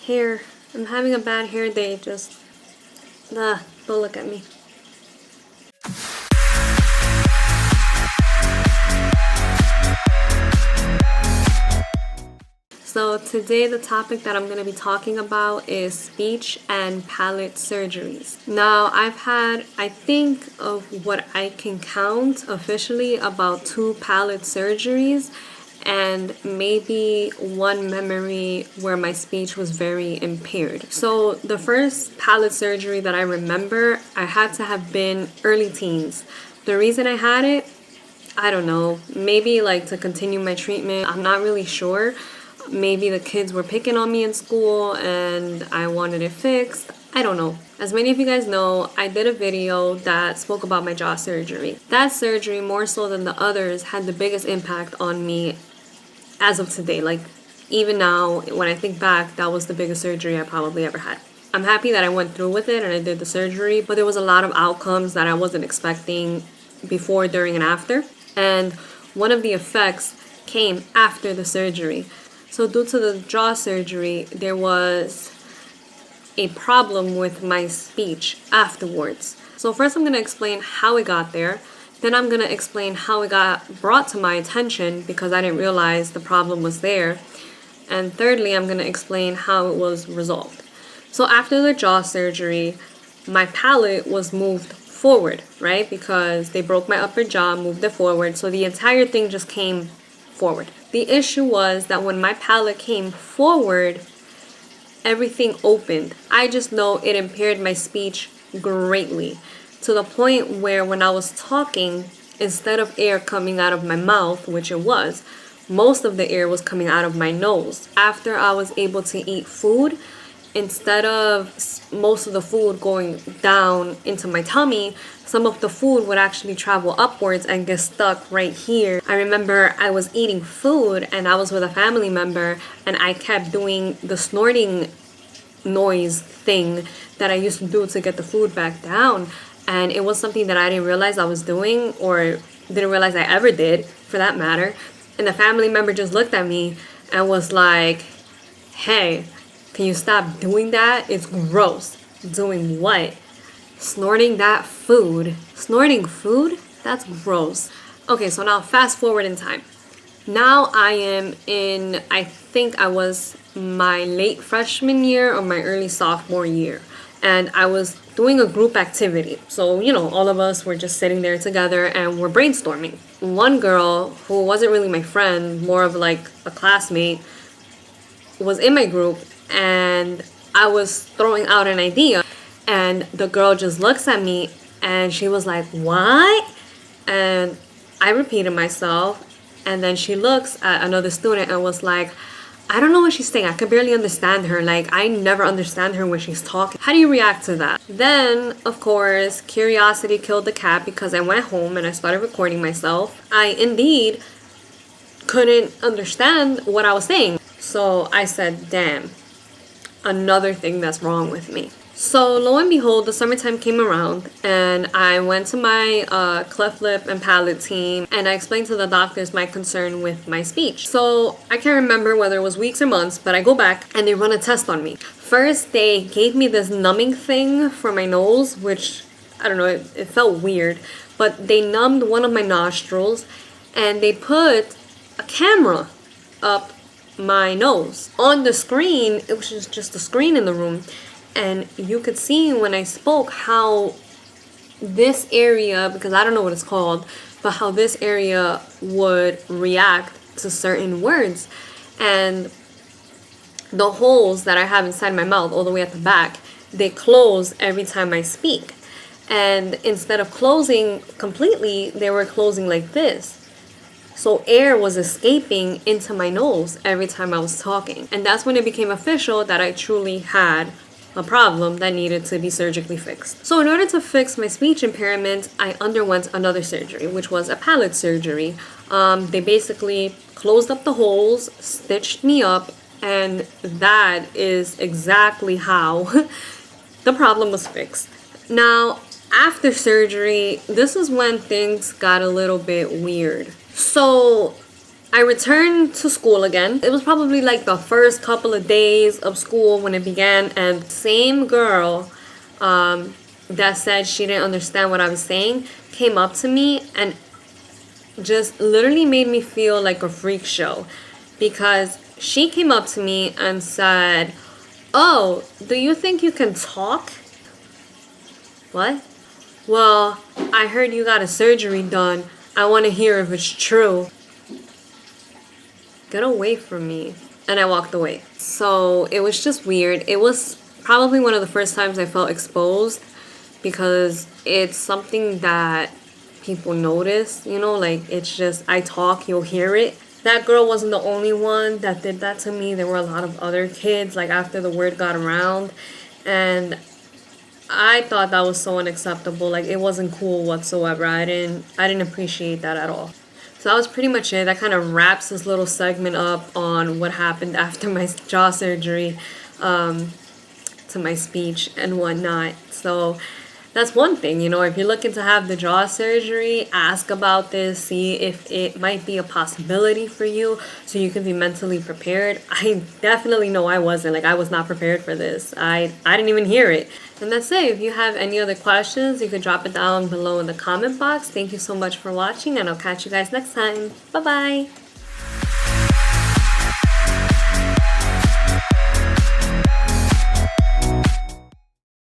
Hair. I'm having a bad hair day. Just, don't look at me. So today the topic that I'm going to be talking about is speech and palate surgeries. Now I've had, I think of what I can count officially, about 2 palate surgeries and maybe 1 memory where my speech was very impaired. So the first palate surgery that I remember, I had to have been early teens. The reason I had it, I don't know, maybe like to continue my treatment. I'm not really sure. Maybe the kids were picking on me in school and I wanted it fixed. I don't know. As many of you guys know, I did a video that spoke about my jaw surgery. That surgery, more so than the others, had the biggest impact on me as of today. Like, even now, when I think back, that was the biggest surgery I probably ever had. I'm happy that I went through with it and I did the surgery, but there was a lot of outcomes that I wasn't expecting before, during, and after. And one of the effects came after the surgery. So due to the jaw surgery, there was a problem with my speech afterwards. So first I'm going to explain how it got there. Then I'm going to explain how it got brought to my attention because I didn't realize the problem was there. And thirdly, I'm going to explain how it was resolved. So after the jaw surgery, my palate was moved forward, right? Because they broke my upper jaw, moved it forward. So the entire thing just came forward. The issue was that when my palate came forward, everything opened. I just know it impaired my speech greatly, to the point where when I was talking, instead of air coming out of my mouth, which it was, most of the air was coming out of my nose. After I was able to eat food, instead of most of the food going down into my tummy, some of the food would actually travel upwards and get stuck right here. I remember I was eating food and I was with a family member and I kept doing the snorting noise thing that I used to do to get the food back down. And it was something that I didn't realize I was doing, or didn't realize I ever did, for that matter. And the family member just looked at me and was like, "Hey, can you stop doing that? It's gross." Doing what? Snorting that food. Snorting food? That's gross. Okay, so now fast forward in time. Now I am in, I think I was my late freshman year or my early sophomore year. And I was doing a group activity. So, all of us were just sitting there together and we're brainstorming. One girl, who wasn't really my friend, more of like a classmate, was in my group and I was throwing out an idea. And the girl just looks at me and she was like, "What?" And I repeated myself. And then she looks at another student and was like, "I don't know what she's saying. I could barely understand her. Like, I never understand her when she's talking." How do you react to that? Then, of course, curiosity killed the cat because I went home and I started recording myself. I indeed couldn't understand what I was saying. So I said, damn, another thing that's wrong with me. So lo and behold, the summertime came around and I went to my cleft lip and palate team and I explained to the doctors my concern with my speech. So I can't remember whether it was weeks or months, but I go back and they run a test on me. First, they gave me this numbing thing for my nose, which, I don't know, it felt weird, but they numbed one of my nostrils and they put a camera up my nose. On the screen, it was just a screen in the room. And you could see when I spoke how this area, because I don't know what it's called, but how this area would react to certain words. And the holes that I have inside my mouth, all the way at the back, they close every time I speak. And instead of closing completely, they were closing like this. So air was escaping into my nose every time I was talking. And that's when it became official that I truly had a problem that needed to be surgically fixed. So in order to fix my speech impairment, I underwent another surgery, which was a palate surgery. They basically closed up the holes, stitched me up, and that is exactly how the problem was fixed. Now, after surgery, this is when things got a little bit weird. So I returned to school again. It was probably like the first couple of days of school when it began, and same girl that said she didn't understand what I was saying came up to me and just literally made me feel like a freak show, because she came up to me and said, "Oh, do you think you can talk?" What? "Well, I heard you got a surgery done. I want to hear if it's true." Get away from me. And I walked away. So it was just weird. It was probably one of the first times I felt exposed, because it's something that people notice, you know, like it's just, I talk, you'll hear it. That girl wasn't the only one that did that to me. There were a lot of other kids, like after the word got around. And I thought that was so unacceptable. Like it wasn't cool whatsoever. I didn't appreciate that at all. So that was pretty much it. That kind of wraps this little segment up on what happened after my jaw surgery, to my speech and whatnot. So that's one thing, you know, if you're looking to have the jaw surgery, ask about this, see if it might be a possibility for you so you can be mentally prepared. I definitely know I wasn't. Like, I was not prepared for this. I didn't even hear it. And that's it. If you have any other questions, you can drop it down below in the comment box. Thank you so much for watching, and I'll catch you guys next time. Bye-bye.